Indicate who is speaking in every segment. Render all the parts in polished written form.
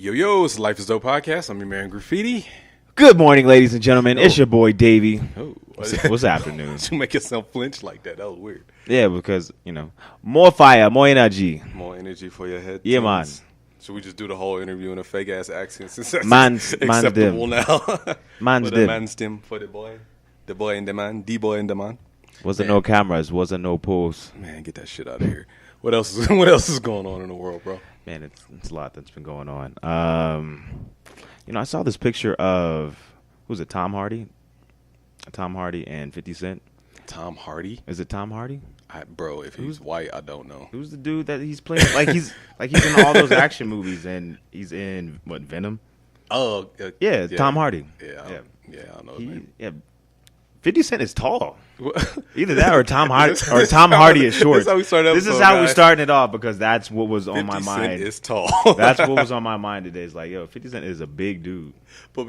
Speaker 1: Yo, it's the Life is Dope podcast. I'm your man, Graffiti.
Speaker 2: Good morning, ladies and gentlemen. It's your boy, Davey.
Speaker 1: Oh,
Speaker 2: What's afternoon?
Speaker 1: You make yourself flinch like that. That was weird.
Speaker 2: Yeah, because, more fire, more energy.
Speaker 1: More energy for your head.
Speaker 2: Yeah, man.
Speaker 1: Should we just do the whole interview in a fake-ass accent? Since that's
Speaker 2: Man's
Speaker 1: acceptable
Speaker 2: dim.
Speaker 1: now.
Speaker 2: Man's
Speaker 1: For the
Speaker 2: dim.
Speaker 1: man's dim for the boy. The boy and the man. The boy and the man.
Speaker 2: Wasn't no cameras, wasn't no pose.
Speaker 1: Man, get that shit out of here. What else is going on in the world, bro?
Speaker 2: Man, it's a lot that's been going on. I saw this picture of, who's it, Tom Hardy? Tom Hardy and 50 Cent.
Speaker 1: Tom Hardy?
Speaker 2: Is it Tom Hardy?
Speaker 1: Bro, if he's white, I don't know.
Speaker 2: Who's the dude that he's playing? He's in all those action movies, and he's in, Venom?
Speaker 1: Oh,
Speaker 2: Yeah, Tom Hardy.
Speaker 1: Yeah, I don't know his name.
Speaker 2: Yeah, 50 Cent is tall. Either that or Tom Hardy is short.
Speaker 1: This is how we started.
Speaker 2: This is how we're starting it off because that's what was on my
Speaker 1: 50 Cent
Speaker 2: mind.
Speaker 1: is tall.
Speaker 2: That's what was on my mind today. It's like, 50 Cent is a big dude.
Speaker 1: But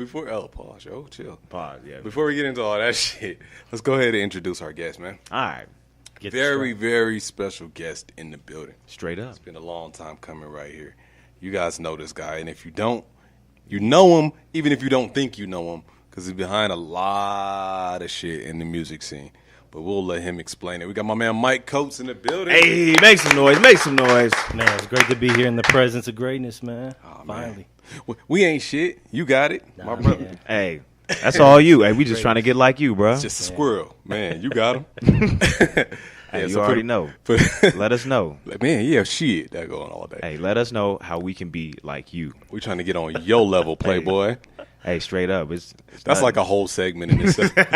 Speaker 1: pause, yo, chill.
Speaker 2: Pause, yeah.
Speaker 1: Before we get into all that shit, let's go ahead and introduce our guest, man.
Speaker 2: All right.
Speaker 1: Very special guest in the building.
Speaker 2: Straight up.
Speaker 1: It's been a long time coming right here. You guys know this guy, and if you don't, you know him, even if you don't think you know him, because he's behind a lot of shit in the music scene. But we'll let him explain it. We got my man Mike Coates in the building.
Speaker 2: Hey, make some noise. Make some noise.
Speaker 3: Man, it's great to be here in the presence of greatness, man.
Speaker 1: Oh,
Speaker 3: Finally.
Speaker 1: Man. We ain't shit. You got it, my brother.
Speaker 3: Man.
Speaker 2: Hey, that's all you. Hey, we just trying to get like you, bro.
Speaker 1: It's just a squirrel. Man, you got him.
Speaker 2: Hey, you already know. Let us know.
Speaker 1: Man, yeah, shit. That going all day.
Speaker 2: Hey, let us know how we can be like you.
Speaker 1: We trying to get on your level, Playboy.
Speaker 2: Hey, straight up. It's
Speaker 1: That's
Speaker 2: not-
Speaker 1: like a whole segment in itself. But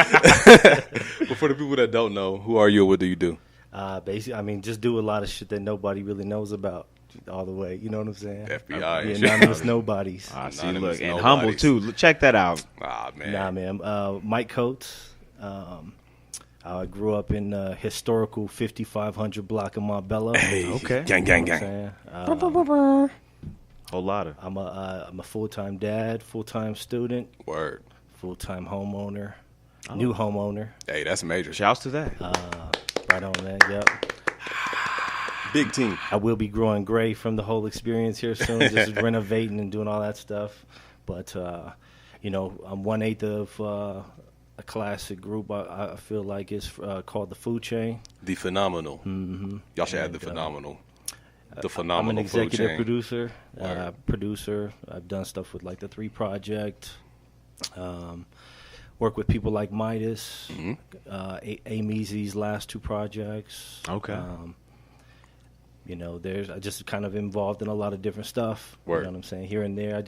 Speaker 1: for the people that don't know, who are you or what do you do?
Speaker 3: Basically, just do a lot of shit that nobody really knows about all the way. You know what I'm saying?
Speaker 1: FBI and
Speaker 3: Yeah,
Speaker 1: shit.
Speaker 3: anonymous nobodies.
Speaker 2: I see.
Speaker 1: Anonymous
Speaker 2: Look, and
Speaker 1: nobodies.
Speaker 2: humble too. Check that out.
Speaker 1: Ah, man.
Speaker 3: Nah, man. Mike Coates. I grew up in historical 5500 block of Marbella.
Speaker 1: Hey,
Speaker 2: Okay.
Speaker 1: gang,
Speaker 3: You know
Speaker 1: gang,
Speaker 3: what I'm
Speaker 1: gang.
Speaker 3: saying?
Speaker 2: Whole lot of.
Speaker 3: I'm a full-time dad, full-time student,
Speaker 1: Word.
Speaker 3: full-time homeowner, new homeowner.
Speaker 1: Hey, that's major.
Speaker 2: Shouts to that.
Speaker 3: Right on that, yep.
Speaker 1: Big team.
Speaker 3: I will be growing gray from the whole experience here soon, just renovating and doing all that stuff. But, I'm 1/8 of a classic group I feel like it's called The Food Chain.
Speaker 1: The Phenomenal.
Speaker 3: Mm-hmm.
Speaker 1: Y'all should add The
Speaker 3: And,
Speaker 1: Phenomenal. The
Speaker 3: I'm
Speaker 1: Phenomenal
Speaker 3: an
Speaker 1: Food
Speaker 3: executive
Speaker 1: Chain.
Speaker 3: producer. I've done stuff with like the 3 Project. Work with people like Midas, Amy's last 2 projects.
Speaker 2: Okay.
Speaker 3: I just kind of involved in a lot of different stuff.
Speaker 1: Word.
Speaker 3: You know what I'm saying? Here and there.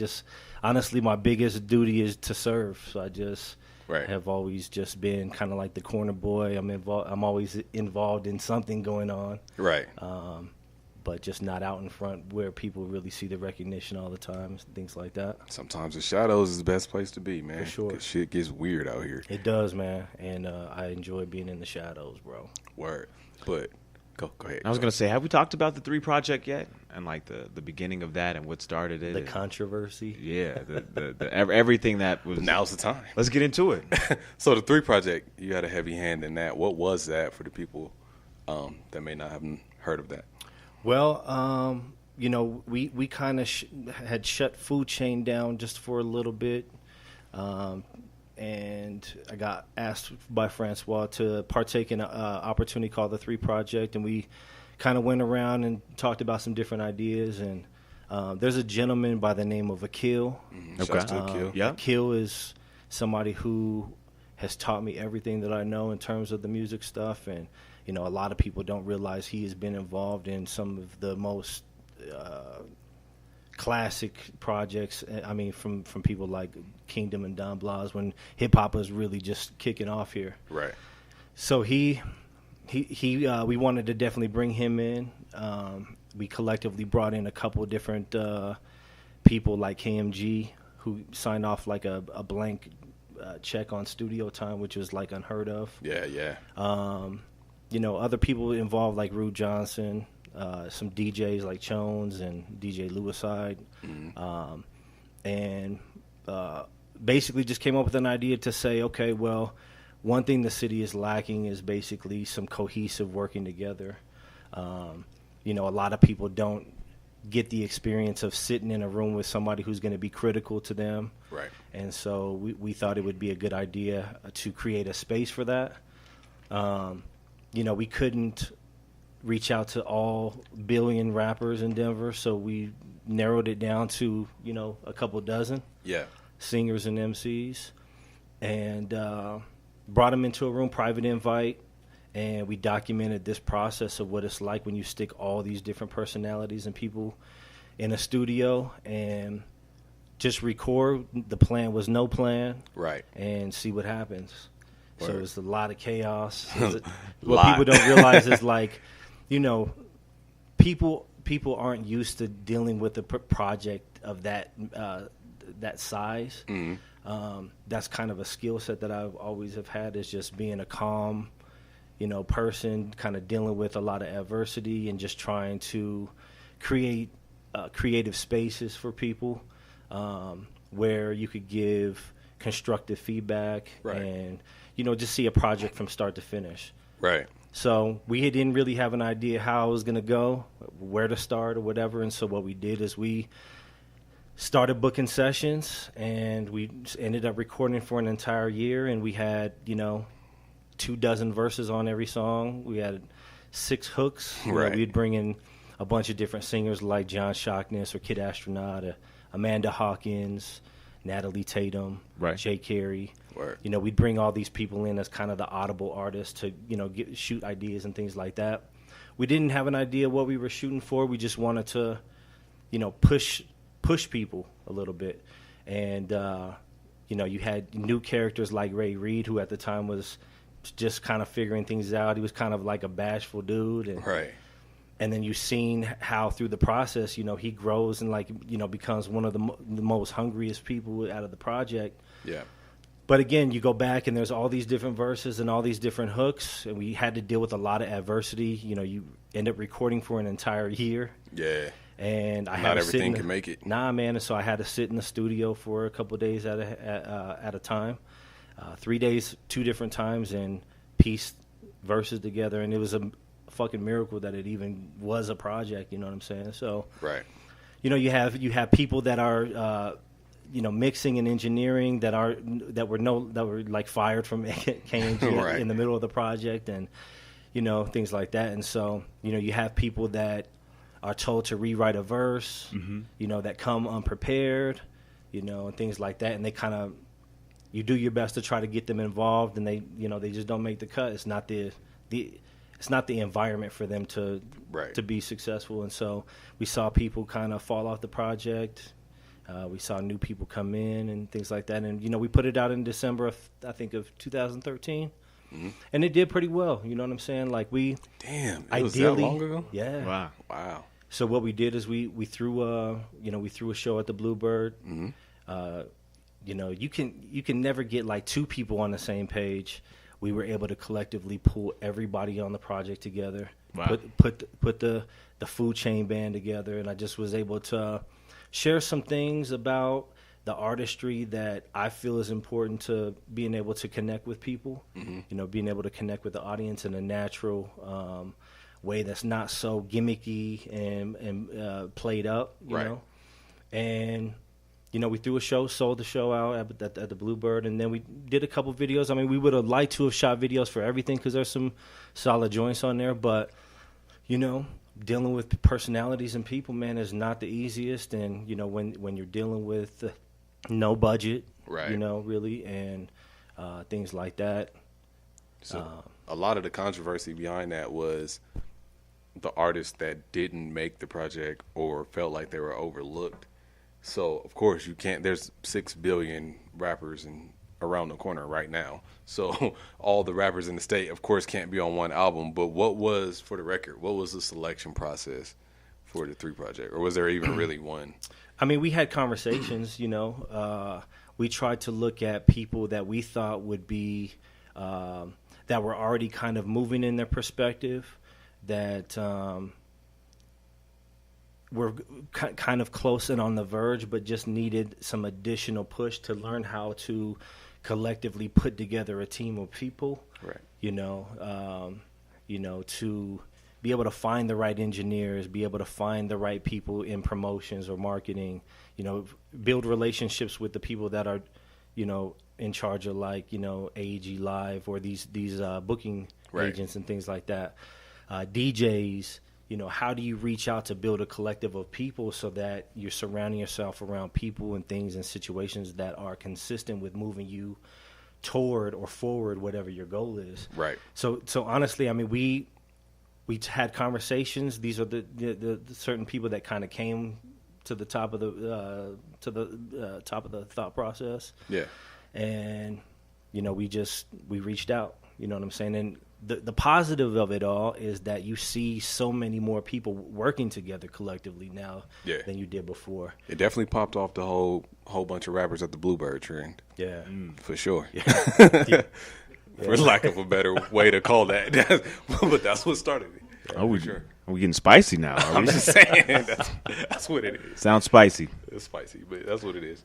Speaker 3: Honestly, my biggest duty is to serve. So I just
Speaker 1: Right.
Speaker 3: have always just been kind of like the corner boy. I'm always involved in something going on,
Speaker 1: Right.
Speaker 3: but just not out in front where people really see the recognition all the time, things like that.
Speaker 1: Sometimes the shadows is the best place to be, man.
Speaker 3: For sure.
Speaker 1: 'Cause shit gets weird out here.
Speaker 3: It does, man, and I enjoy being in the shadows, bro.
Speaker 1: Word. But go ahead.
Speaker 2: I was gonna say, have we talked about the 3 Project yet? And like the beginning of that and what started it?
Speaker 3: The
Speaker 2: and-
Speaker 3: controversy.
Speaker 2: Yeah, everything that was.
Speaker 1: Now's the time.
Speaker 2: Let's get into it.
Speaker 1: So the 3 Project, you had a heavy hand in that. What was that for the people that may not have heard of that?
Speaker 3: Well, we kind of had shut Food Chain down just for a little bit, and I got asked by Francois to partake in an opportunity called the 3 Project, and we kind of went around and talked about some different ideas. And there's a gentleman by the name of Akil.
Speaker 1: Shouts to Akil.
Speaker 2: Yeah.
Speaker 3: Akil is somebody who has taught me everything that I know in terms of the music stuff, and a lot of people don't realize he has been involved in some of the most classic projects. I mean, from people like Kingdom and Don Blas when hip hop was really just kicking off here.
Speaker 1: Right.
Speaker 3: So we wanted to definitely bring him in. We collectively brought in a couple of different people like KMG who signed off like a blank check on studio time, which was like unheard of.
Speaker 1: Yeah.
Speaker 3: Other people involved like Rude Johnson, some DJs like Chones and DJ Lewiside, and basically just came up with an idea to say, okay, well, one thing the city is lacking is basically some cohesive working together. A lot of people don't get the experience of sitting in a room with somebody who's going to be critical to them.
Speaker 1: Right.
Speaker 3: And so we thought it would be a good idea to create a space for that. We couldn't reach out to all billion rappers in Denver, so we narrowed it down to, a couple dozen singers and MCs, and brought them into a room, private invite, and we documented this process of what it's like when you stick all these different personalities and people in a studio and just record. The plan was no plan.
Speaker 1: Right.
Speaker 3: And see what happens.
Speaker 1: Word.
Speaker 3: So it's a lot of chaos. What people don't realize is like, people aren't used to dealing with a project of that size.
Speaker 1: Mm-hmm.
Speaker 3: That's kind of a skill set that I've always have had, is just being a calm, person, kind of dealing with a lot of adversity and just trying to create creative spaces for people where you could give constructive feedback and, just see a project from start to finish.
Speaker 1: Right.
Speaker 3: So we didn't really have an idea how it was going to go, where to start or whatever. And so what we did is we started booking sessions, and we ended up recording for an entire year. And we had, 24 verses on every song. We had 6 hooks.
Speaker 1: Right.
Speaker 3: We'd bring in a bunch of different singers like John Shockness or Kid Astronaut, Amanda Hawkins, Natalie Tatum, Jay Carey.
Speaker 1: Word.
Speaker 3: We'd bring all these people in as kind of the audible artists to, shoot ideas and things like that. We didn't have an idea what we were shooting for. We just wanted to, push people a little bit. And, you had new characters like Ray Reed, who at the time was just kind of figuring things out. He was kind of like a bashful dude. And,
Speaker 1: right.
Speaker 3: And then you've seen how through the process, he grows and becomes one of the most hungriest people out of the project.
Speaker 1: Yeah.
Speaker 3: But again, you go back and there's all these different verses and all these different hooks, and we had to deal with a lot of adversity. You end up recording for an entire year.
Speaker 1: Yeah.
Speaker 3: And I
Speaker 1: not
Speaker 3: had
Speaker 1: everything can make it.
Speaker 3: Nah, man. And so I had to sit in the studio for a couple of days at a time, 3 days, 2 different times, and piece verses together. And it was a fucking miracle that it even was a project. You know what I'm saying? So
Speaker 1: right.
Speaker 3: You have people that are mixing and engineering that were like fired from KMG
Speaker 1: right.
Speaker 3: in the middle of the project, and things like that. And so you have people that are told to rewrite a verse, that come unprepared, and things like that. And they kind of, you do your best to try to get them involved, and they just don't make the cut. It's not the environment for them to be successful. And so we saw people kind of fall off the project. We saw new people come in and things like that. And, we put it out in December, of 2013. Mm-hmm. And it did pretty well. You know what I'm saying? Like
Speaker 1: Damn, it was that long ago?
Speaker 3: Yeah.
Speaker 1: Wow.
Speaker 3: So what we did is we threw a show at the Bluebird.
Speaker 1: Mm-hmm.
Speaker 3: You can never get like 2 people on the same page. We were able to collectively pull everybody on the project together.
Speaker 2: Wow.
Speaker 3: Put the food chain band together, and I just was able to share some things about the artistry that I feel is important to being able to connect with people. Mm-hmm. Being able to connect with the audience in a natural way that's not so gimmicky and played up. You know, and we threw a show, sold the show out at the Bluebird, and then we did a couple videos. I mean, we would have liked to have shot videos for everything because there's some solid joints on there, but dealing with personalities and people, man, is not the easiest. And when you're dealing with no budget, really, and things like that.
Speaker 1: So a lot of the controversy behind that was the artists that didn't make the project or felt like they were overlooked. So of course you can't. There's 6 billion rappers around the corner right now. So all the rappers in the state, of course, can't be on one album. But what was, for the record, what was the selection process for the 3 project, or was there even really one?
Speaker 3: I mean, we had conversations. We tried to look at people that we thought would be that were already kind of moving in their perspective, that were kind of close and on the verge, but just needed some additional push to learn how to collectively put together a team of people.
Speaker 1: Right.
Speaker 3: To be able to find the right engineers, be able to find the right people in promotions or marketing, build relationships with the people that are, in charge of like, AEG Live or these booking
Speaker 1: Right.
Speaker 3: agents and things like that. DJs, how do you reach out to build a collective of people so that you're surrounding yourself around people and things and situations that are consistent with moving you toward or forward whatever your goal is.
Speaker 1: Right.
Speaker 3: So honestly, I mean, we had conversations. These are the certain people that kind of came to the top of the top of the thought process.
Speaker 1: Yeah.
Speaker 3: And we reached out. You know what I'm saying? And the positive of it all is that you see so many more people working together collectively now
Speaker 1: Yeah.
Speaker 3: than you did before.
Speaker 1: It definitely popped off the whole bunch of rappers at the Bluebird trend.
Speaker 3: Yeah.
Speaker 1: For sure.
Speaker 3: Yeah.
Speaker 1: For lack of a better way to call that. But that's what started it.
Speaker 2: Oh,
Speaker 1: For sure.
Speaker 2: are we getting spicy now? Are
Speaker 1: I'm
Speaker 2: we?
Speaker 1: just saying. That's what it is.
Speaker 2: Sounds spicy.
Speaker 1: It's spicy, but that's what it is.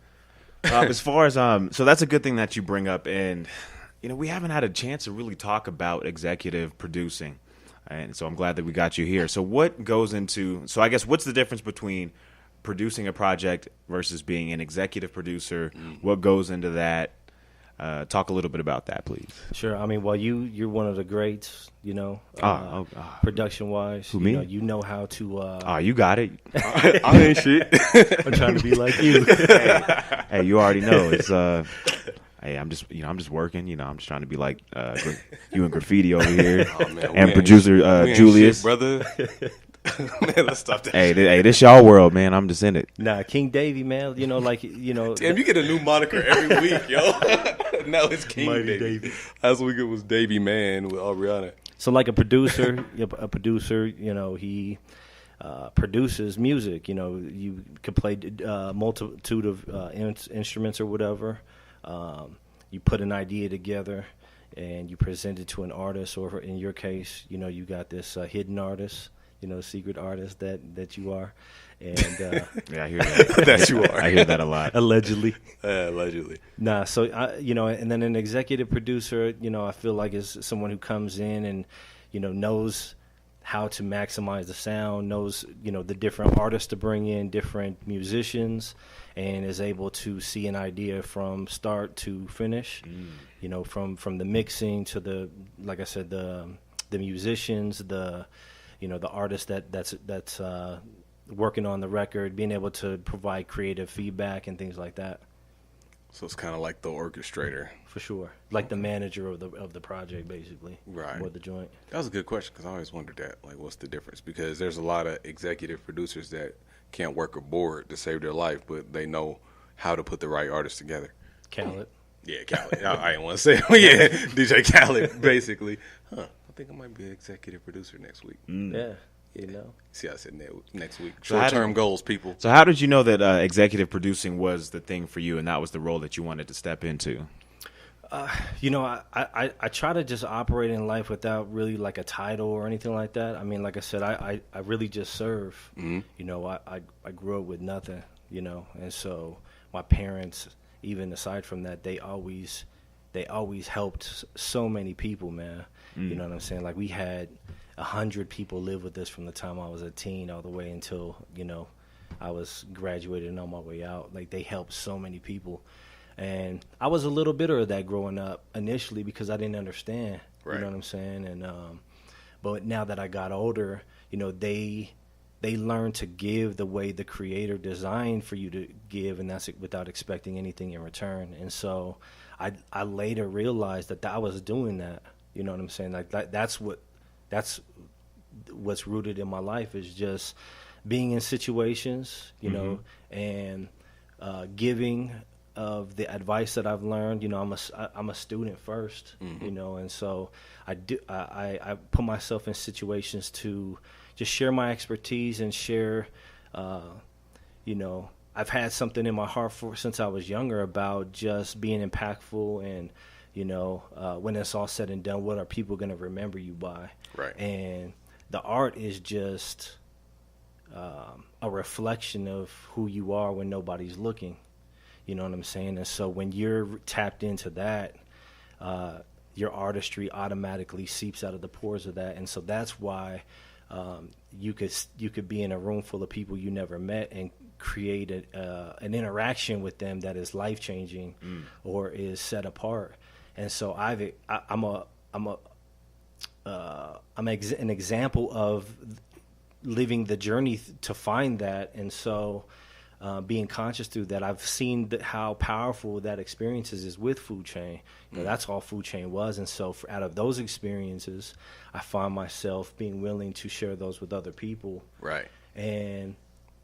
Speaker 2: As far as so that's a good thing that you bring up, and we haven't had a chance to really talk about executive producing, and so I'm glad that we got you here. So what goes into? So I guess what's the difference between producing a project versus being an executive producer? What goes into that? Talk a little bit about that, please.
Speaker 3: Sure. I mean, well, you're one of the greats, production wise.
Speaker 2: Who, me?
Speaker 3: You know how to.
Speaker 2: You got it.
Speaker 1: I ain't shit.
Speaker 3: I'm trying to be like you.
Speaker 2: Hey, you already know it's. Hey, I'm just working. I'm just trying to be like you and Graffiti over here,
Speaker 1: Oh, man, we
Speaker 2: and
Speaker 1: ain't-
Speaker 2: producer
Speaker 1: we ain't
Speaker 2: Julius.
Speaker 1: shit, brother. Man, let's stop that.
Speaker 2: Hey, this y'all world, man. I'm just in it.
Speaker 3: Nah, King Davey, man.
Speaker 1: Damn, you get a new moniker every week, yo. Now it's King
Speaker 3: Mighty
Speaker 1: Davey.
Speaker 3: Davey.
Speaker 1: Last week it was Davey Man with Ariana.
Speaker 3: So like a producer, he produces music. You could play a multitude of instruments or whatever. You put an idea together and you present it to an artist, or in your case, you got this hidden artist, secret artist that you are. And
Speaker 2: Yeah, I hear that.
Speaker 1: That you are.
Speaker 2: I hear that a lot.
Speaker 3: allegedly.
Speaker 1: Allegedly.
Speaker 3: Nah, so and then an executive producer, I feel like is someone who comes in and, knows how to maximize the sound, knows, the different artists to bring in, different musicians, and is able to see an idea from start to finish. From the mixing to the, like I said, the musicians, the artist that's working on the record, being able to provide creative feedback and things like that.
Speaker 1: So it's kind of like the orchestrator.
Speaker 3: For sure, like the manager of the project, basically,
Speaker 1: Right.
Speaker 3: or the joint.
Speaker 1: That was a good question because I always wondered that. Like, what's the difference? Because there's a lot of executive producers that can't work a board to save their life, but they know how to put the right artists together.
Speaker 3: Khaled.
Speaker 1: Yeah, Khaled. I didn't want to say it. Yeah, DJ Khaled, basically. I think I might be an executive producer next week.
Speaker 3: Yeah,
Speaker 1: See, I said next week.
Speaker 2: So how
Speaker 1: Short-term
Speaker 2: did-
Speaker 1: goals, people.
Speaker 2: So how did you know that executive producing was the thing for you, and that was the role that you wanted to step into?
Speaker 3: I try to just operate in life without really like a title or anything like that. I mean, like I said, I really just serve. I grew up with nothing, and so my parents, even aside from that, they always helped so many people, man. You know what I'm saying? Like we had 100 people live with us from the time I was a teen all the way until I was graduated and on my way out. Like they helped so many people, and I was a little bitter of that growing up initially because I didn't understand.
Speaker 1: Right.
Speaker 3: You know what I'm saying? And but now that I got older, they learn to give the way the creator designed for you to give, and that's without expecting anything in return. And so I later realized that I was doing that. You know what I'm saying? Like that's what's rooted in my life is just being in situations, and giving of the advice that I've learned. I'm a student first, and so I put myself in situations to just share my expertise and share, I've had something in my heart since I was younger about just being impactful and, when it's all said and done, what are people going to remember you by?
Speaker 1: Right.
Speaker 3: And the art is just a reflection of who you are when nobody's looking. You know what I'm saying? And so when you're tapped into that, your artistry automatically seeps out of the pores of that. And so that's why you could be in a room full of people you never met and create an interaction with them that is life changing or is set apart. And so I'm an example of living the journey to find that. And so being conscious through that, I've seen how powerful that experience is with Food Chain. That's all Food Chain was. And so out of those experiences, I find myself being willing to share those with other people.
Speaker 1: Right.
Speaker 3: And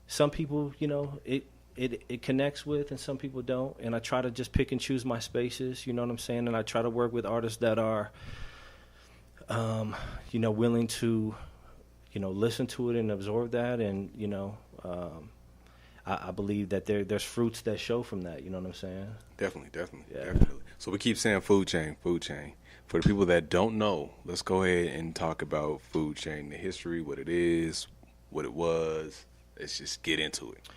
Speaker 3: some people, it connects with, and some people don't. And I try to just pick and choose my spaces, you know what I'm saying? And I try to work with artists that are, willing to, listen to it and absorb that. And, I believe that there's fruits that show from that. You know what I'm saying?
Speaker 1: Definitely.
Speaker 3: Yeah.
Speaker 1: So we keep saying Food Chain. For the people that don't know, let's go ahead and talk about Food Chain, the history, what it is, what it was. Let's just get into it.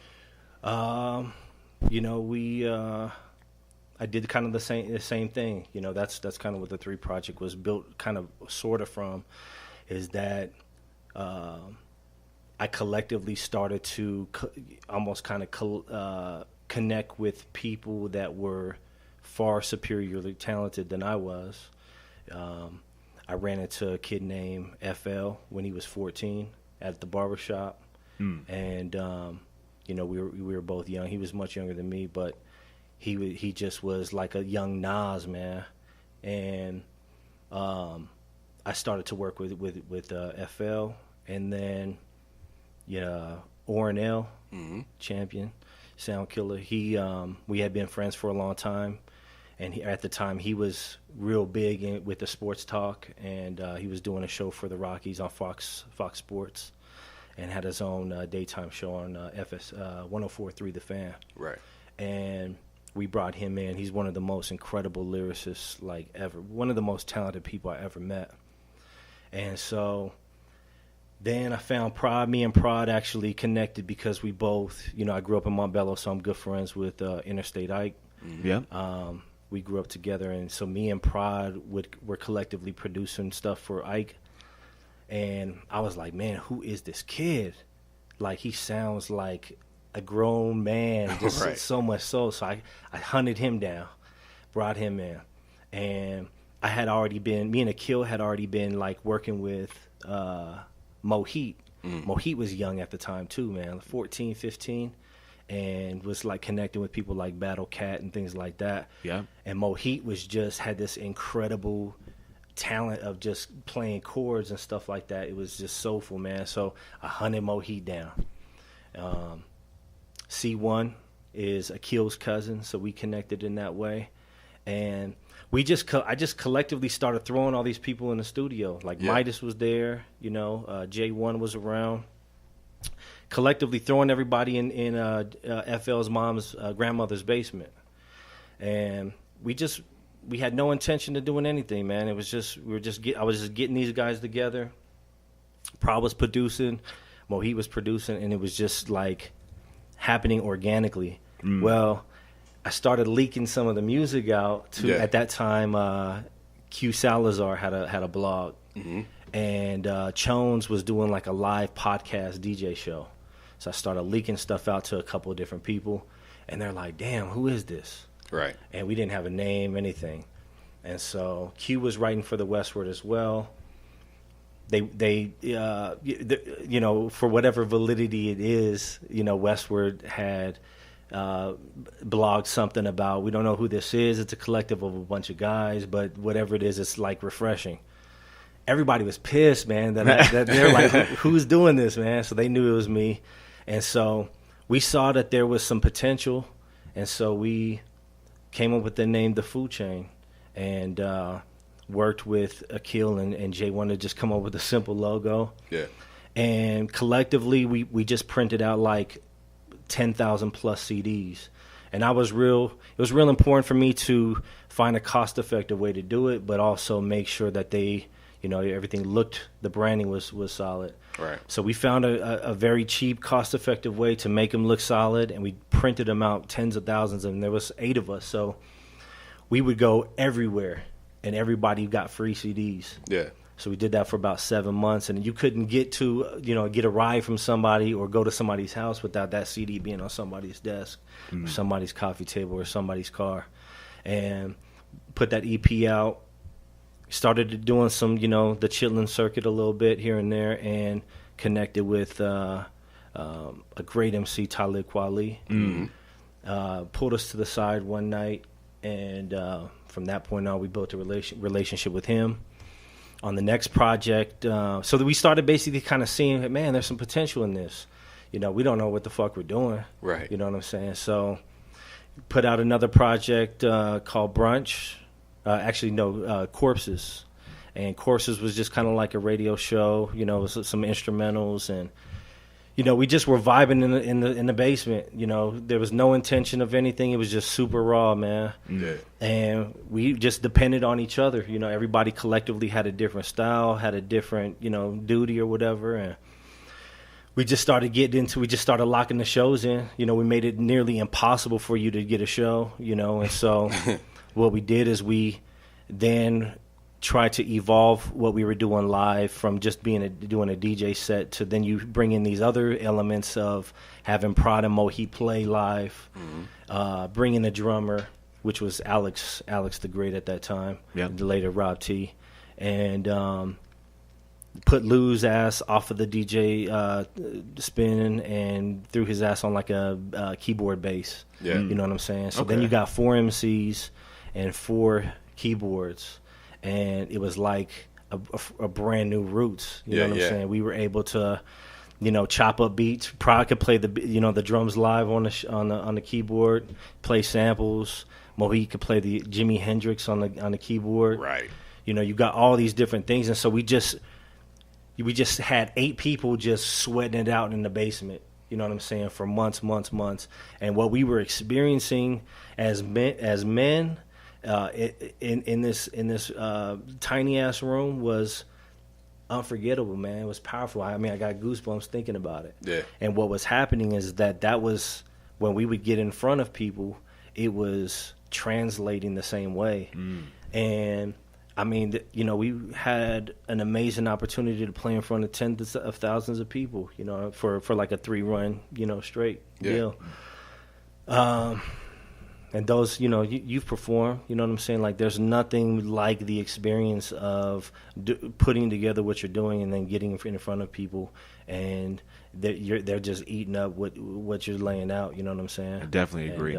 Speaker 3: I did kind of the same thing. That's kind of what the 3 Project was built kind of sort of from, is that I collectively started to almost kind of connect with people that were far superiorly talented than I was. I ran into a kid named FL when he was 14 at the barbershop. And, we were both young. He was much younger than me, but he just was like a young Nas, man. And I started to work with FL, and then Ornell, champion, sound killer. We had been friends for a long time, and at the time he was real big with the sports talk, and he was doing a show for the Rockies on Fox Sports, and had his own daytime show on FS 104.3 The Fan.
Speaker 1: Right.
Speaker 3: And we brought him in. He's one of the most incredible lyricists ever, one of the most talented people I ever met. And so then I found Prod. Me and Prod actually connected because we both, I grew up in Montbello, so I'm good friends with Interstate Ike.
Speaker 2: Yeah.
Speaker 3: We grew up together, and so me and Prod were collectively producing stuff for Ike. And I was like, man, who is this kid? Like, he sounds like a grown man, just
Speaker 1: right.
Speaker 3: so much so. So I hunted him down, brought him in. And me and Akil had already been, working with Mohit. Mohit was young at the time, too, man, 14, 15, and was, connecting with people like Battle Cat and things like that.
Speaker 2: Yeah.
Speaker 3: And Mohit had this incredible talent of just playing chords and stuff like that. It was just soulful, man. So I hunted Mohit down. C1 is Akil's cousin, so we connected in that way. And I just collectively started throwing all these people in the studio. Midas was there, J1 was around. Collectively throwing everybody in FL's mom's grandmother's basement. And we had no intention of doing anything, man. It was just I was just getting these guys together. Prod was producing, Mohit was producing, and it was just happening organically. Well, I started leaking some of the music out to at that time. Q Salazar had a blog, and Chones was doing a live podcast DJ show. So I started leaking stuff out to a couple of different people, and they're like, "Damn, who is this?"
Speaker 1: Right.
Speaker 3: And we didn't have a name, anything. And so Q was writing for the Westword as well. They for whatever validity it is, Westword had blogged something about, we don't know who this is. It's a collective of a bunch of guys, but whatever it is, it's refreshing. Everybody was pissed, man, that they're like, who's doing this, man? So they knew it was me. And so we saw that there was some potential. And so we came up with the name The Food Chain, and worked with Akil and J1 to just come up with a simple logo.
Speaker 1: Yeah.
Speaker 3: And collectively, we just printed out 10,000 plus CDs. And it was real important for me to find a cost-effective way to do it, but also make sure that everything the branding was solid.
Speaker 1: Right.
Speaker 3: So we found a very cheap, cost-effective way to make them look solid, and we printed them out tens of thousands, and there was 8 of us. So we would go everywhere, and everybody got free CDs.
Speaker 1: Yeah.
Speaker 3: So we did that for about 7 months, and you couldn't get to, get a ride from somebody or go to somebody's house without that CD being on somebody's desk, or somebody's coffee table, or somebody's car. And put that EP out, started doing some, the Chitlin circuit a little bit here and there, and connected with a great MC, Talib Kweli. Pulled us to the side one night, and from that point on, we built a relationship with him. On the next project, so that we started basically kind of seeing, man, there's some potential in this. We don't know what the fuck we're doing.
Speaker 1: Right.
Speaker 3: You know what I'm saying? So put out another project called Brunch. Corpses. And Corpses was just kind of like a radio show, with some instrumentals, and we just were vibing in the basement. There was no intention of anything. It was just super raw, man.
Speaker 1: Yeah.
Speaker 3: And we just depended on each other. Everybody collectively had a different style, had a different, duty or whatever. And we just started locking the shows in. We made it nearly impossible for you to get a show, And so what we did is we then try to evolve what we were doing live from just doing a DJ set to then you bring in these other elements of having Prod and Mohi play live, bring in a drummer, which was Alex the Great at that time, later Rob T, and put Lou's ass off of the DJ spin and threw his ass on like a keyboard bass.
Speaker 1: Yeah.
Speaker 3: You know what I'm saying? So then you got 4 MCs and 4 keyboards. And it was like a brand new Roots. You know what I'm saying? We were able to, chop up beats. Prod could play the drums live on the keyboard, play samples. Mohi could play the Jimi Hendrix on the keyboard.
Speaker 1: Right.
Speaker 3: You got all these different things, and so we just had 8 people just sweating it out in the basement. You know what I'm saying? For months. And what we were experiencing as men. In this tiny ass room was unforgettable, man. It was powerful. I mean, I got goosebumps thinking about it.
Speaker 1: Yeah.
Speaker 3: And what was happening is that was when we would get in front of people, it was translating the same way. And I mean, we had an amazing opportunity to play in front of tens of thousands of people, for like a 3-run, straight deal. And those, you've performed, you know what I'm saying? Like, there's nothing like the experience of putting together what you're doing and then getting in front of people, and they're just eating up what you're laying out, you know what I'm saying?
Speaker 2: I definitely agree.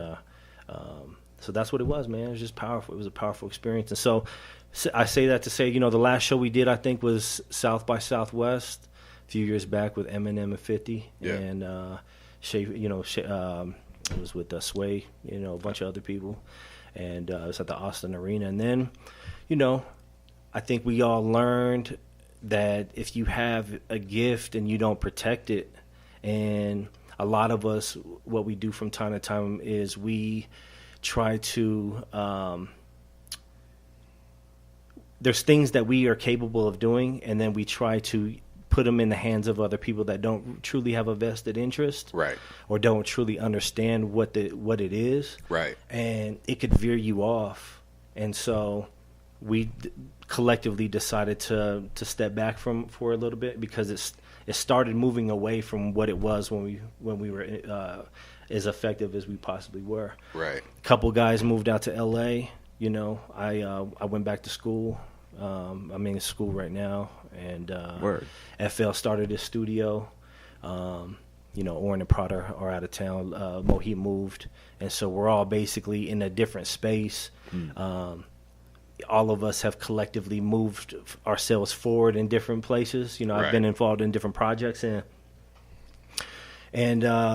Speaker 3: So that's what it was, man. It was just powerful. It was a powerful experience. And so I say that to say, the last show we did, I think, was South by Southwest a few years back with Eminem and 50.
Speaker 1: Yeah.
Speaker 3: And it was with Sway, a bunch of other people, and it was at the Austin Arena. And then, I think we all learned that if you have a gift and you don't protect it, and a lot of us, what we do from time to time is we try to, there's things that we are capable of doing, and then we try to put them in the hands of other people that don't truly have a vested interest,
Speaker 1: right,
Speaker 3: or don't truly understand what it is,
Speaker 1: right,
Speaker 3: and it could veer you off. And so we collectively decided to step back for a little bit, because it started moving away from what it was when we were as effective as we possibly were.
Speaker 1: Right.
Speaker 3: A couple guys moved out to L.A. I went back to school. I'm in school right now, and FL started his studio. Oren and Prod are out of town. Mohi moved, and so we're all basically in a different space. All of us have collectively moved ourselves forward in different places. I've been involved in different projects, and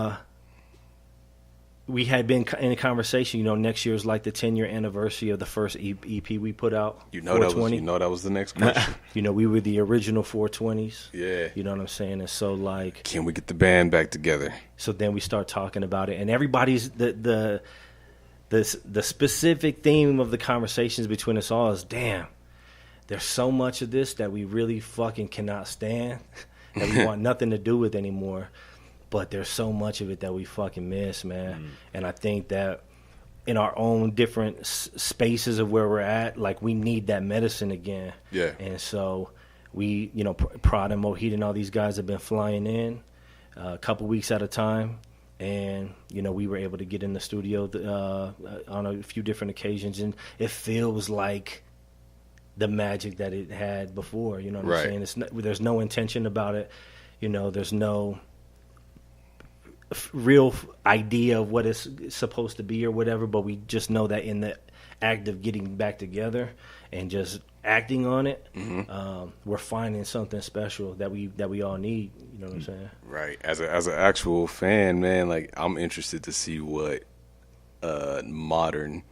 Speaker 3: we had been in a conversation. Next year is like the 10-year anniversary of the first EP we put out.
Speaker 1: That was the next question.
Speaker 3: We were the original 420s.
Speaker 1: Yeah.
Speaker 3: You know what I'm saying? And so, like,
Speaker 1: can we get the band back together?
Speaker 3: So then we start talking about it, and everybody's the specific theme of the conversations between us all is, damn, there's so much of this that we really fucking cannot stand, that we want nothing to do with anymore. But there's so much of it that we fucking miss, man. And I think that in our own different spaces of where we're at, like, we need that medicine again.
Speaker 1: Yeah.
Speaker 3: And so we, Prod and Mohit and all these guys have been flying in a couple weeks at a time. And, we were able to get in the studio on a few different occasions. And it feels like the magic that it had before. You know what I'm saying? There's no intention about it. There's no real idea of what it's supposed to be or whatever. But we just know that in the act of getting back together and just acting on it, we're finding something special that we all need. You know what I'm saying?
Speaker 1: Right. As an actual fan, man, like I'm interested to see what modern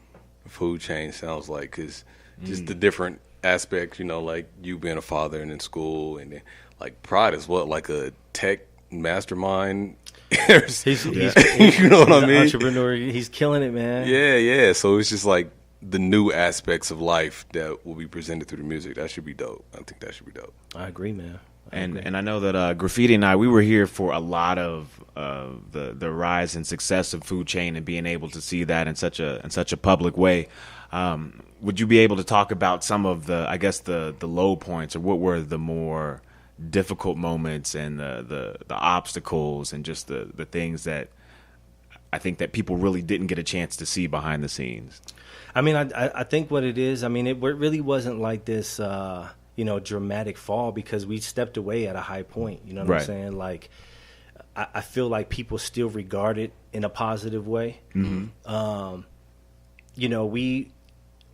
Speaker 1: food chain sounds like, because just the different aspects, like you being a father and in school, and then like Prod is like a tech mastermind.
Speaker 3: He's
Speaker 1: you know what I mean?
Speaker 3: Entrepreneur. He's killing it, man.
Speaker 1: Yeah. So it's just like the new aspects of life that will be presented through the music. That should be dope. I think that should be dope.
Speaker 3: I agree, man.
Speaker 2: And I know that Graffiti and I, we were here for a lot of the rise and success of Food Chain, and being able to see that in such a public way. Would you be able to talk about some of the low points, or what were the more difficult moments and the obstacles and just the things that I think that people really didn't get a chance to see behind the scenes?
Speaker 3: I mean, I think what it is, it really wasn't like this, dramatic fall, because we stepped away at a high point. You know what I'm saying? Like, I feel like people still regard it in a positive way. Mm-hmm.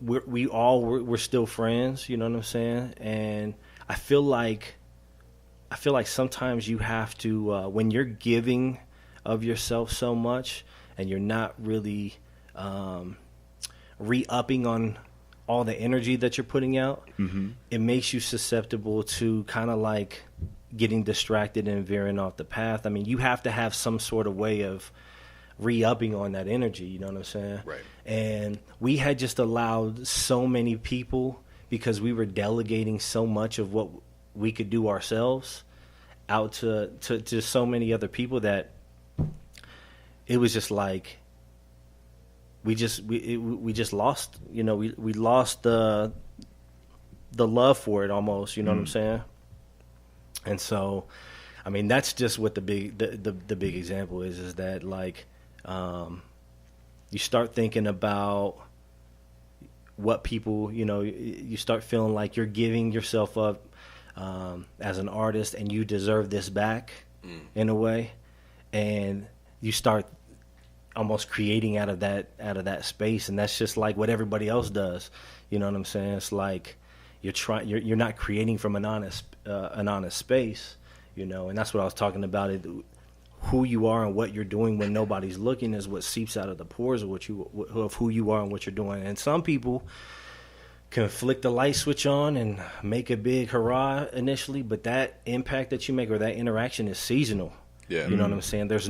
Speaker 3: We're still friends. You know what I'm saying? And I feel like sometimes you have to, when you're giving of yourself so much and you're not really re-upping on all the energy that you're putting out, it makes you susceptible to kind of like getting distracted and veering off the path. I mean, you have to have some sort of way of re-upping on that energy, you know what I'm saying?
Speaker 1: Right.
Speaker 3: And we had just allowed so many people, because we were delegating so much of what we could do ourselves out to so many other people, that it was just like we just lost, we lost the love for it almost, you know what I'm saying? And so, I mean, that's just what the big example is that, like, you start thinking about what people, you start feeling like you're giving yourself up as an artist, and you deserve this back in a way, and you start almost creating out of that space, and that's just like what everybody else does. You know what I'm saying? It's like you're not creating from an honest space, and that's what I was talking about. Who you are and what you're doing when nobody's looking is what seeps out of the pores of who you are and what you're doing. And some people can flick the light switch on and make a big hurrah initially, but that impact that you make or that interaction is seasonal.
Speaker 1: Yeah.
Speaker 3: You know what I'm saying?
Speaker 2: That's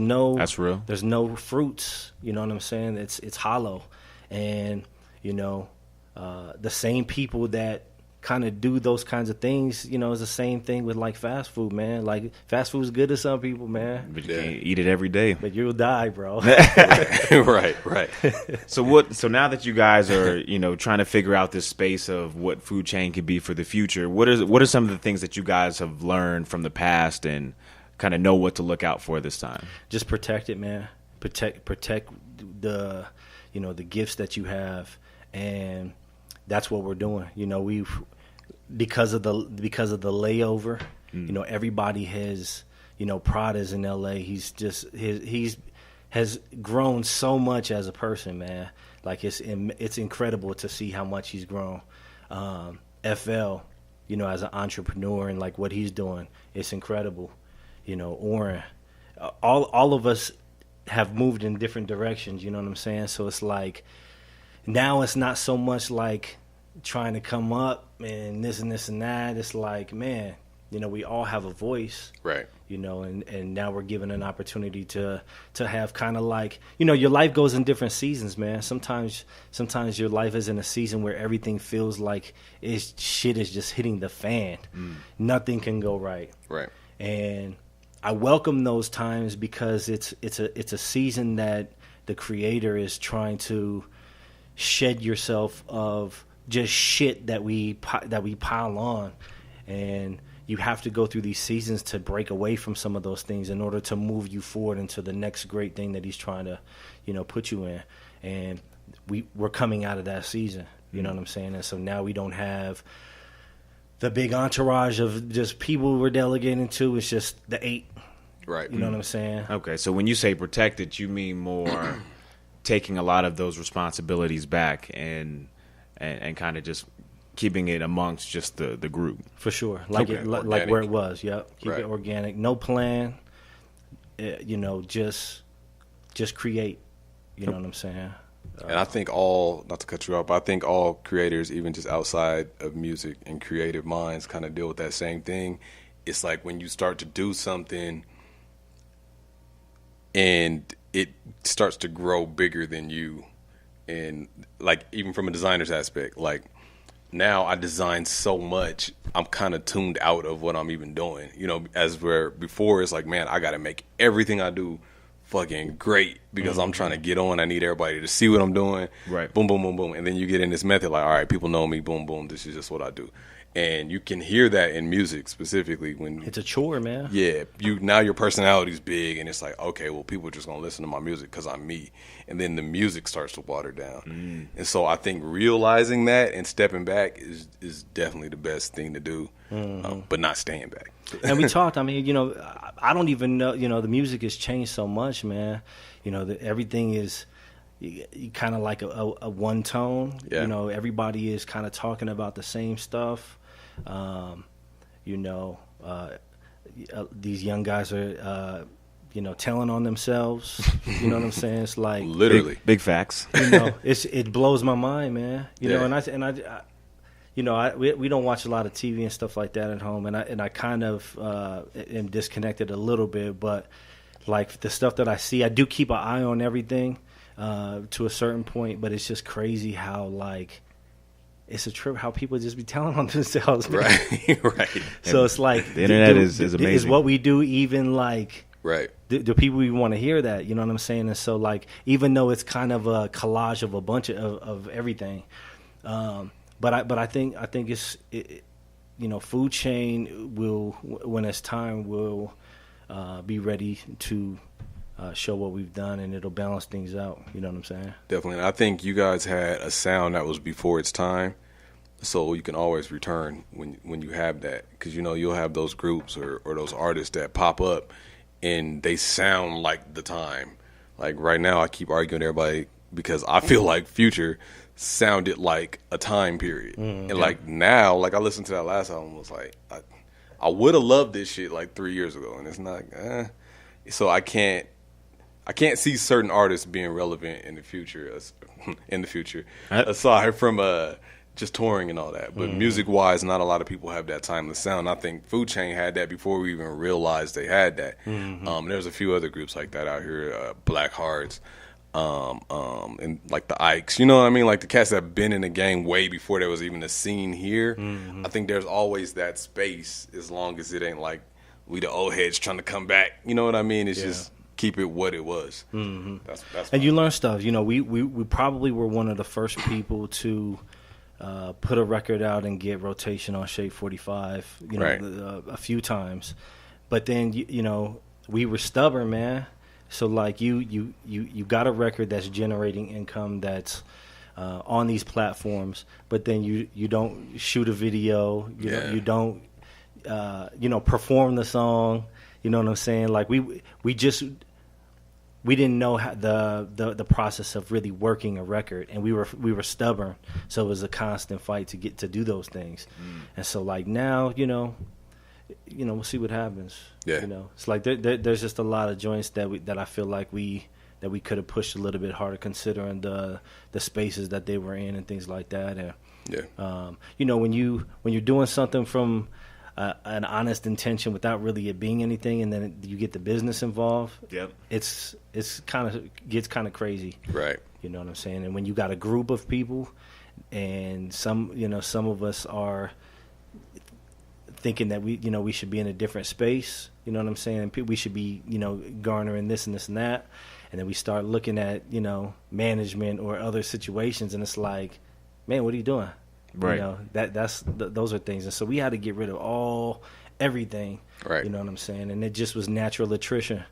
Speaker 2: real.
Speaker 3: There's no fruits. You know what I'm saying? It's hollow. And, the same people that kind of do those kinds of things, is the same thing with like fast food, man. Like, fast food is good to some people, man.
Speaker 2: But you can't eat it every day.
Speaker 3: But you'll die, bro.
Speaker 1: Right.
Speaker 2: So now that you guys are, trying to figure out this space of what Food Chain could be for the future, what are some of the things that you guys have learned from the past and kind of know what to look out for this time?
Speaker 3: Just protect it, man. Protect the the gifts that you have, and that's what we're doing. We've because of the layover, everybody has, Prod is in LA. He's has grown so much as a person, man. Like, it's incredible to see how much he's grown. FL, as an entrepreneur, and like what he's doing, it's incredible. Oren, all of us have moved in different directions, you know what I'm saying? So it's like, now it's not so much like trying to come up and this and this and that. It's like, man, we all have a voice.
Speaker 1: Right.
Speaker 3: And now we're given an opportunity to have kind of like, your life goes in different seasons, man. Sometimes your life is in a season where everything feels like shit is just hitting the fan. Nothing can go right.
Speaker 1: Right.
Speaker 3: And I welcome those times, because it's a season that the creator is trying to shed yourself of just shit that we pile on, and you have to go through these seasons to break away from some of those things in order to move you forward into the next great thing that he's trying to, put you in. And we're coming out of that season, you know what I'm saying? And so now we don't have the big entourage of just people we're delegating to. It's just the 8.
Speaker 1: Right.
Speaker 3: You know what I'm saying?
Speaker 2: Okay, so when you say protected, you mean more taking a lot of those responsibilities back and kind of just keeping it amongst just the group.
Speaker 3: For sure. Like like where it was. Yep. Keep it organic. No plan. Just create. You know what I'm saying?
Speaker 1: And I think not to cut you off, but I think all creators, even just outside of music and creative minds, kind of deal with that same thing. It's like when you start to do something and it starts to grow bigger than you, and like even from a designer's aspect, like now I design so much, I'm kind of tuned out of what I'm even doing. As where before it's like, man, I got to make everything I do fucking great because I'm trying to get on. I need everybody to see what I'm doing.
Speaker 2: Right.
Speaker 1: Boom, boom, boom, boom. And then you get in this method like, all right, people know me. Boom, boom. This is just what I do. And you can hear that in music specifically when
Speaker 3: it's a chore, man.
Speaker 1: Yeah, now your personality's big, and it's like, okay, well, people are just gonna listen to my music because I'm me, and then the music starts to water down. And so I think realizing that and stepping back is definitely the best thing to do, but not staying back.
Speaker 3: And we talked. I mean, I don't even know. The music has changed so much, man. Everything is. You kind of like a one tone.
Speaker 1: Yeah.
Speaker 3: Everybody is kind of talking about the same stuff. These young guys are, telling on themselves. You know what I'm saying? It's like
Speaker 1: literally
Speaker 2: big facts.
Speaker 3: It blows my mind, man. We don't watch a lot of TV and stuff like that at home, and I kind of am disconnected a little bit, but like the stuff that I see, I do keep an eye on everything. To a certain point, but it's just crazy how it's a trip how people just be telling on themselves, man.
Speaker 1: Right.
Speaker 3: So it's like
Speaker 2: the internet is amazing.
Speaker 3: Is what we do even
Speaker 1: right?
Speaker 3: Do people even want to hear that? You know what I'm saying? And so even though it's kind of a collage of a bunch of everything, but I think it's Food Chain will, when it's time, will be ready to. Show what we've done, and it'll balance things out. You know what I'm saying?
Speaker 1: Definitely. And I think you guys had a sound that was before its time, so you can always return when you have that, because you'll have those groups or those artists that pop up and they sound like the time. Like right now, I keep arguing with everybody because I feel like Future sounded like a time period, and like now, like I listened to that last album, was like I would have loved this shit like 3 years ago, and it's not. So I can't see certain artists being relevant in the future. Aside from just touring and all that, but music-wise, not a lot of people have that timeless sound. I think Food Chain had that before we even realized they had that. There's a few other groups like that out here, Black Hearts, and like the Ikes. You know what I mean? Like the cats that have been in the game way before there was even a scene here. I think there's always that space, as long as it ain't like we the old heads trying to come back. You know what I mean? It's just keep it what it was. That's
Speaker 3: and you learn stuff. We probably were one of the first people to put a record out and get rotation on Shade 45. A few times, but then we were stubborn, man. So like you got a record that's generating income that's on these platforms, but then you don't shoot a video. You don't. Perform the song. You know what I'm saying? Like we didn't know how the process of really working a record, and we were stubborn. So it was a constant fight to get to do those things. And so like now, we'll see what happens.
Speaker 1: Yeah.
Speaker 3: It's like there's just a lot of joints that I feel like we could have pushed a little bit harder, considering the spaces that they were in and things like that. And when you're doing something from an honest intention without really it being anything, and then you get the business involved.
Speaker 2: Yep.
Speaker 3: It's gets kind of crazy.
Speaker 1: Right.
Speaker 3: You know what I'm saying? And when you got a group of people, and some of us are thinking that we should be in a different space. You know what I'm saying? We should be garnering this and this and that, and then we start looking at management or other situations, and it's like, man, what are you doing?
Speaker 2: Right.
Speaker 3: You know, those are things. And so we had to get rid of everything.
Speaker 1: Right.
Speaker 3: You know what I'm saying? And it just was natural attrition.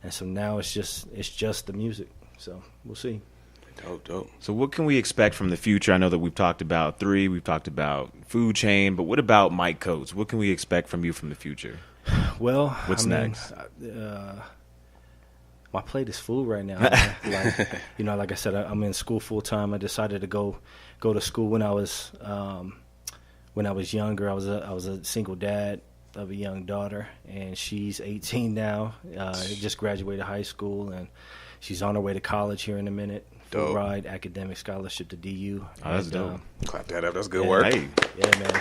Speaker 3: And so now it's just the music. So we'll see.
Speaker 1: Dope.
Speaker 2: So what can we expect from the future? I know that we've talked about 3, we've talked about Food Chain, but what about Mike Coates? What can we expect from you from the future?
Speaker 3: Well,
Speaker 2: What's next?
Speaker 3: My plate is full right now. Like I said, I'm in school full time. I decided to go to school when I was younger. I was a single dad of a young daughter, and she's 18 now. Just graduated high school, and she's on her way to college here in a minute. Full
Speaker 1: Dope.
Speaker 3: ride academic scholarship to DU.
Speaker 2: Oh, that's
Speaker 3: And,
Speaker 2: dope.
Speaker 1: Clap that up. That's good work.
Speaker 2: Hey.
Speaker 3: Yeah, man.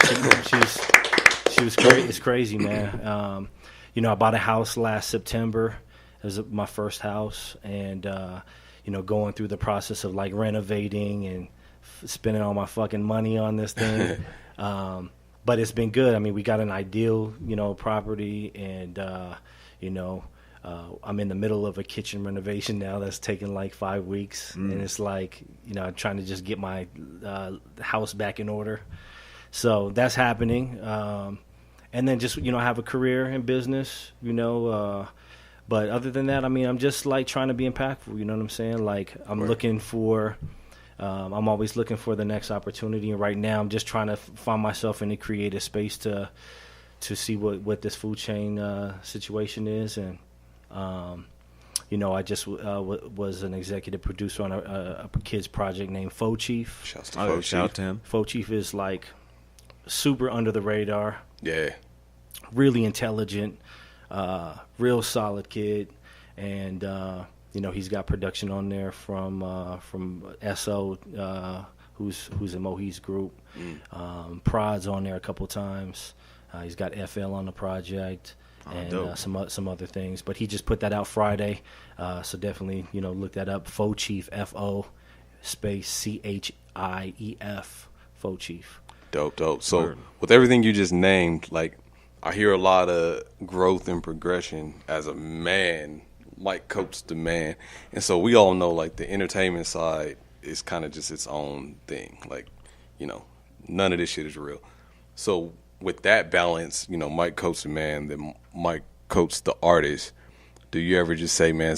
Speaker 3: She was great. It's crazy, man. I bought a house last September. It was my first house, and going through the process of like renovating and spending all my fucking money on this thing. But it's been good. I mean, we got an ideal, property, and I'm in the middle of a kitchen renovation now that's taken like 5 weeks, and it's like, I'm trying to just get my house back in order. So that's happening. And then just, have a career in business, but other than that, I mean, I'm just like trying to be impactful. You know what I'm saying? Like I'm looking for, I'm always looking for the next opportunity. And right now I'm just trying to find myself in a creative space to see what this food chain situation is. And, I just was an executive producer on a kids project named Faux Chief.
Speaker 1: Shouts to Faux
Speaker 2: Shout out
Speaker 1: Chief.
Speaker 2: to him.
Speaker 3: Faux Chief is like super under the radar,
Speaker 1: Yeah.
Speaker 3: really intelligent, real solid kid. And, he's got production on there from SO, who's in Mohi's group. Prod's on there a couple times. He's got FL on the project. And
Speaker 2: dope.
Speaker 3: some other things, but he just put that out Friday, so definitely look that up. Faux Chief, FO space CHIEF, Faux Chief.
Speaker 1: Dope. So
Speaker 2: Word.
Speaker 1: with everything you just named, like I hear a lot of growth and progression as a man, Mike Coates the man, and so we all know like the entertainment side is kind of just its own thing. Like none of this shit is real. So with that balance, Mike Coates the man, then Mike Coates the artist, do you ever just say, man,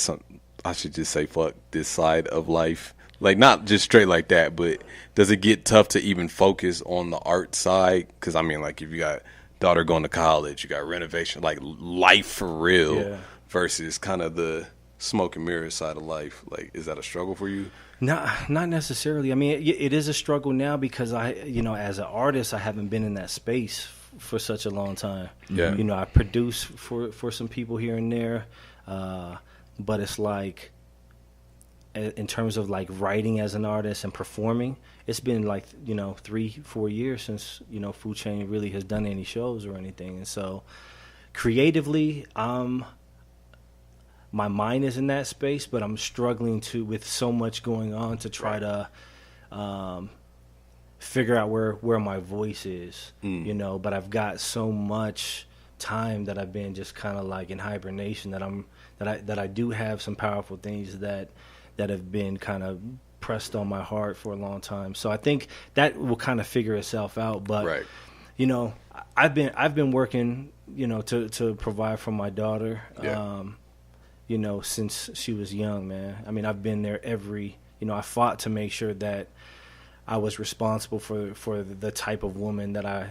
Speaker 1: I should just say fuck this side of life? Like not just straight like that, but does it get tough to even focus on the art side? Because I mean, like if you got daughter going to college, you got renovation, like life for real, versus kind of the smoke and mirror side of life. Like, is that a struggle for you?
Speaker 3: Not necessarily. I mean, it is a struggle now because as an artist, I haven't been in that space for such a long time.
Speaker 1: Yeah.
Speaker 3: I produce for some people here and there, but it's like, in terms of like writing as an artist and performing, it's been like 3-4 years since Food Chain really has done any shows or anything. And so creatively, my mind is in that space, but I'm struggling with so much going on to try to figure out where my voice is, but I've got so much time that I've been just kind of like in hibernation that I do have some powerful things that have been kind of pressed on my heart for a long time. So I think that will kind of figure itself out. But
Speaker 1: Right.
Speaker 3: I've been working, to provide for my daughter.
Speaker 1: Yeah.
Speaker 3: Since she was young, man. I mean, I've been there I fought to make sure that I was responsible for the type of woman that I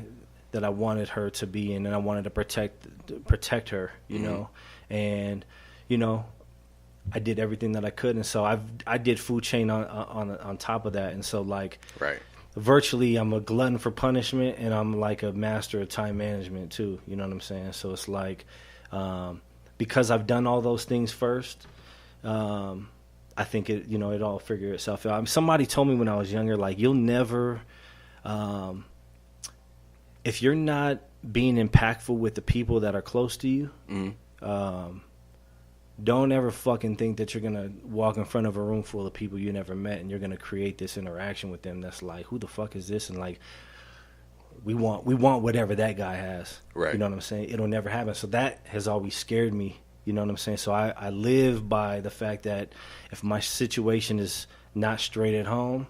Speaker 3: wanted her to be in, and I wanted to protect her, and I did everything that I could, and so I did Food Chain on top of that, and so like
Speaker 1: Right.
Speaker 3: virtually I'm a glutton for punishment, and I'm like a master of time management too. You know what I'm saying? So it's like because I've done all those things first, I think it all figure itself out. Somebody told me when I was younger, like you'll never, if you're not being impactful with the people that are close to you, don't ever fucking think that you're gonna walk in front of a room full of people you never met and you're gonna create this interaction with them that's like, who the fuck is this? And like, we want whatever that guy has.
Speaker 1: Right.
Speaker 3: You know what I'm saying? It'll never happen. So that has always scared me. You know what I'm saying? So I live by the fact that if my situation is not straight at home,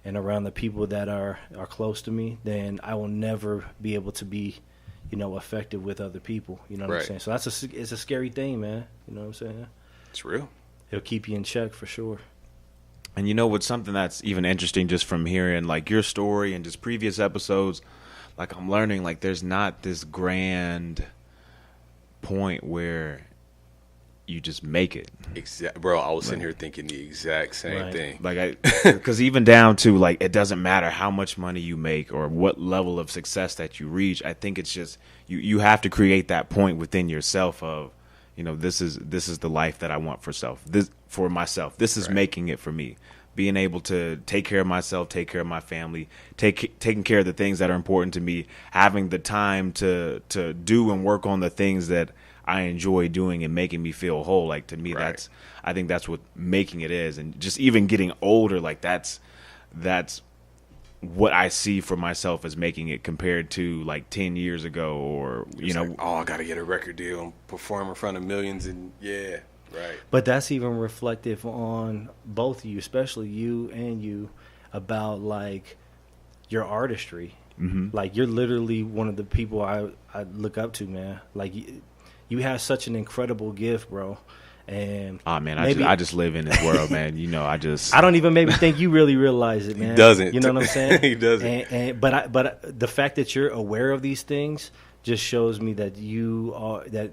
Speaker 3: and around the people that are close to me, then I will never be able to be, effective with other people. You know what I'm saying? So it's a scary thing, man. You know what I'm saying?
Speaker 1: It's real.
Speaker 3: It'll keep you in check for sure.
Speaker 2: And what's something that's even interesting just from hearing like your story and just previous episodes, like I'm learning like there's not this grand point where you just make it.
Speaker 1: Bro, I was sitting here thinking the exact same thing.
Speaker 2: Like because even down to like it doesn't matter how much money you make or what level of success that you reach. I think it's just you have to create that point within yourself of, this is the life that I want for myself. This is making it for me. Being able to take care of myself, take care of my family, taking care of the things that are important to me, having the time to do and work on the things that I enjoy doing and making me feel whole. Like to me, I think that's what making it is. And just even getting older, like that's what I see for myself as making it compared to like 10 years ago or,
Speaker 1: like, I got to get a record deal and perform in front of millions and right.
Speaker 3: But that's even reflective on both of you, especially you, about like your artistry.
Speaker 2: Mm-hmm.
Speaker 3: Like you're literally one of the people I look up to, man. Like you have such an incredible gift, bro. And
Speaker 2: man, I just live in this world, man. I
Speaker 3: don't even maybe think you really realize it, man.
Speaker 1: He doesn't.
Speaker 3: You know what I'm saying?
Speaker 1: He doesn't.
Speaker 3: But the fact that you're aware of these things just shows me that you are that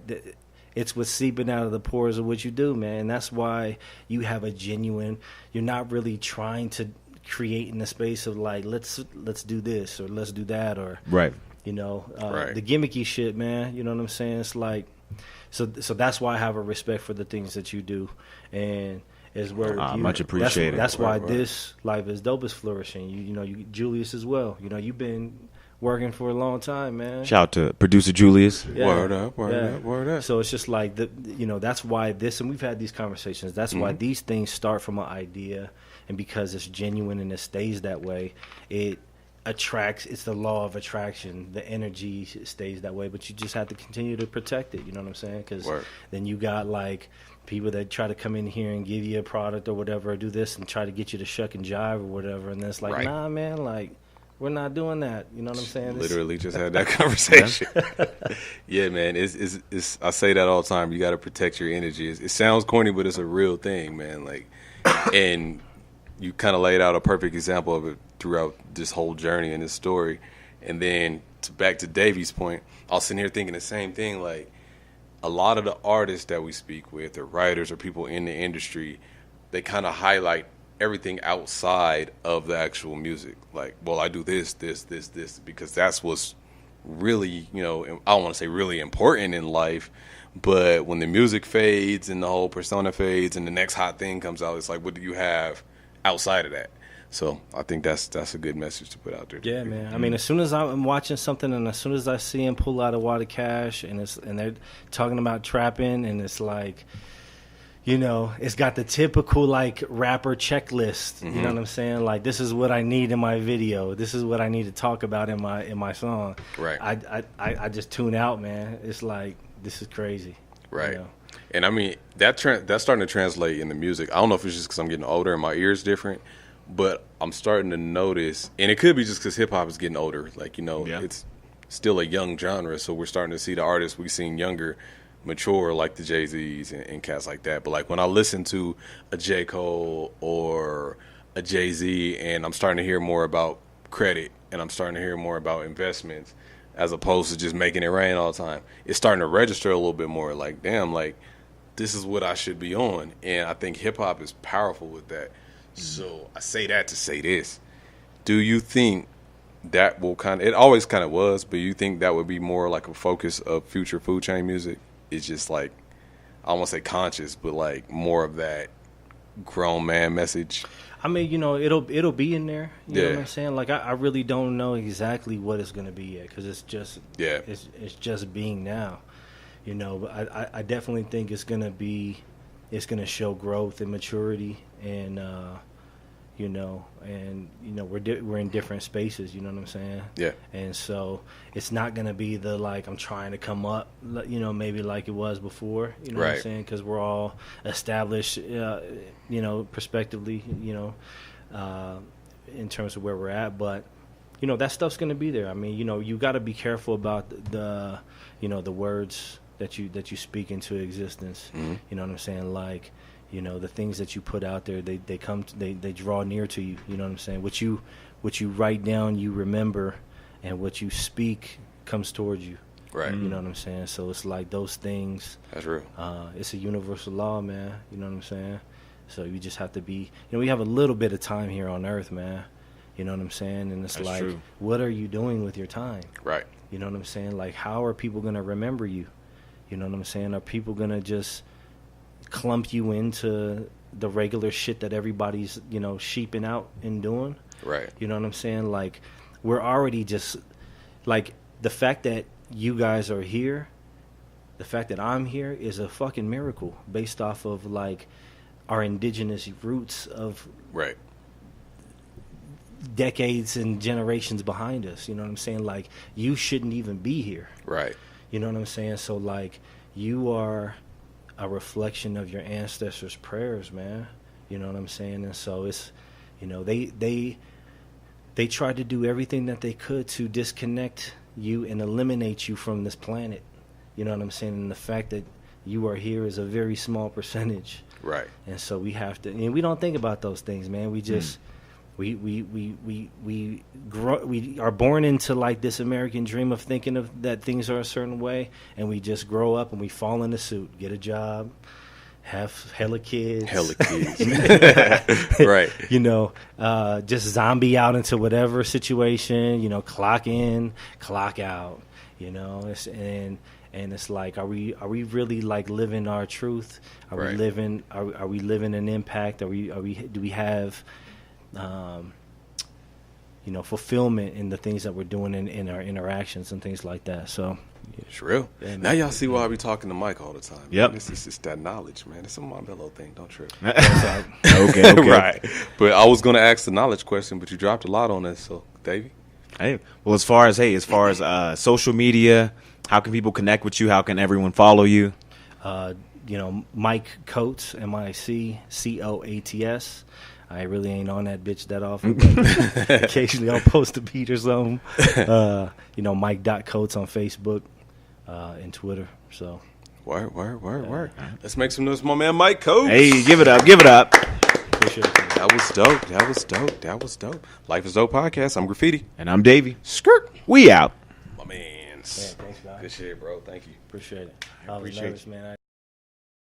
Speaker 3: it's what's seeping out of the pores of what you do, man. And that's why you have a genuine. You're not really trying to create in the space of like let's do this or let's do that or
Speaker 2: right.
Speaker 3: The gimmicky shit, man. You know what I'm saying? It's like. So that's why I have a respect for the things that you do, and as well.
Speaker 2: Much appreciated.
Speaker 3: That's why this Life is Dope is flourishing. You Julius as well. You've been working for a long time, man.
Speaker 2: Shout out to producer Julius.
Speaker 3: Yeah.
Speaker 1: Word up.
Speaker 3: So it's just like that's why this, and we've had these conversations. That's why these things start from an idea, and because it's genuine and it stays that way, it attracts. It's the law of attraction. The energy stays that way, but you just have to continue to protect it. You know what I'm saying? Because then you got like people that try to come in here and give you a product or whatever, or do this and try to get you to shuck and jive or whatever, and then it's like, nah, man, like we're not doing that. You know what I'm saying?
Speaker 1: Literally just had that conversation. Yeah, man. It's I say that all the time. You got to protect your energy. It sounds corny, but it's a real thing, man. Like, and you kind of laid out a perfect example of it throughout this whole journey and this story. And then back to Davey's point, I was sitting here thinking the same thing. Like, a lot of the artists that we speak with or writers or people in the industry, they kind of highlight everything outside of the actual music. Like, well, I do this, because that's what's really, I don't want to say really important in life. But when the music fades and the whole persona fades and the next hot thing comes out, it's like, what do you have outside of that? So I think that's a good message to put out there.
Speaker 3: Yeah, man. I mean, as soon as I'm watching something and as soon as I see him pull out a wad of cash and they're talking about trapping and it's like, it's got the typical like rapper checklist. You know what I'm saying? Like, this is what I need in my video. This is what I need to talk about in my song.
Speaker 1: Right.
Speaker 3: I just tune out, man. It's like, this is crazy.
Speaker 1: Right. And I mean, that's starting to translate in the music. I don't know if it's just because I'm getting older and my ear's different, but I'm starting to notice, and it could be just because hip-hop is getting older. Like, it's still a young genre, so we're starting to see the artists we've seen younger mature, like the Jay-Z's and cats like that. But, like, when I listen to a J. Cole or a Jay-Z, and I'm starting to hear more about credit, and I'm starting to hear more about investments, as opposed to just making it rain all the time, it's starting to register a little bit more. Like, damn, like, this is what I should be on. And I think hip-hop is powerful with that. So I say that to say this. Do you think that will it always kind of was, but you think that would be more like a focus of future Food Chain music? It's just like, I don't want to say conscious, but like more of that grown man message?
Speaker 3: I mean, it'll be in there. You know what I'm saying? Like, I really don't know exactly what it's going to be yet because it's just it's just being now. But I definitely think it's going to show growth and maturity and we're in different spaces, you know what I'm saying?
Speaker 1: Yeah.
Speaker 3: And so it's not going to be the, like, I'm trying to come up, maybe like it was before, you know what I'm saying? Because we're all established, prospectively, in terms of where we're at, but that stuff's going to be there. I mean, you got to be careful about the words that you speak into existence.
Speaker 1: Mm-hmm.
Speaker 3: You know what I'm saying? Like, the things that you put out there, they draw near to you. You know what I'm saying? What you write down, you remember, and what you speak comes towards you.
Speaker 1: Right.
Speaker 3: You know what I'm saying? So it's like those things.
Speaker 1: That's real.
Speaker 3: It's a universal law, man. You know what I'm saying? So you just have to be. We have a little bit of time here on Earth, man. You know what I'm saying? And it's
Speaker 2: That's
Speaker 3: like,
Speaker 2: true.
Speaker 3: what are you doing with your time?
Speaker 1: Right.
Speaker 3: You know what I'm saying? Like, how are people gonna remember you? You know what I'm saying? Are people gonna just clump you into the regular shit that everybody's sheeping out and doing?
Speaker 1: Right.
Speaker 3: You know what I'm saying? Like, we're already just like the fact that you guys are here, the fact that I'm here is a fucking miracle based off of like our indigenous roots of
Speaker 1: Right.
Speaker 3: decades and generations behind us. You know what I'm saying? Like, you shouldn't even be here.
Speaker 1: Right.
Speaker 3: You know what I'm saying? So like, you are a reflection of your ancestors' prayers, man. You know what I'm saying? And so it's, they tried to do everything that they could to disconnect you and eliminate you from this planet. You know what I'm saying? And the fact that you are here is a very small percentage.
Speaker 1: Right.
Speaker 3: And so we have to, and we don't think about those things, man. We just, we are born into like this American dream of thinking of that things are a certain way, and we just grow up and we fall into suit, get a job, have hella kids,
Speaker 1: Right.
Speaker 3: Just zombie out into whatever situation, clock in, clock out, and it's like, are we really like living our truth? Are
Speaker 1: Right.
Speaker 3: we living an impact? Do we have fulfillment in the things that we're doing in our interactions and things like that? So
Speaker 1: It's real.
Speaker 3: Yeah,
Speaker 1: Now y'all see why I be talking to Mike all the time.
Speaker 2: Yep.
Speaker 1: It's that knowledge, man. It's a Montbello thing. Don't trip.
Speaker 2: Okay.
Speaker 1: Right. But I was going to ask the knowledge question, but you dropped a lot on this. So, Davey?
Speaker 2: Hey, well, as far as social media, how can people connect with you? How can everyone follow you?
Speaker 3: Mike Coates, MICCOATS. I really ain't on that bitch that often, but occasionally I'll post a beat or something. Mike.Coates on Facebook and Twitter. So
Speaker 1: Word. Let's make some noise for my man Mike Coates.
Speaker 2: Hey, give it up.
Speaker 3: appreciate it.
Speaker 1: That was dope. Life is Dope podcast. I'm Graffiti.
Speaker 2: And I'm Davey.
Speaker 1: Skirt.
Speaker 2: We out.
Speaker 1: My mans.
Speaker 3: Yeah, thanks, guys.
Speaker 1: Good shit, bro. Thank you.
Speaker 3: Appreciate it. I was
Speaker 1: appreciate
Speaker 3: nervous, man.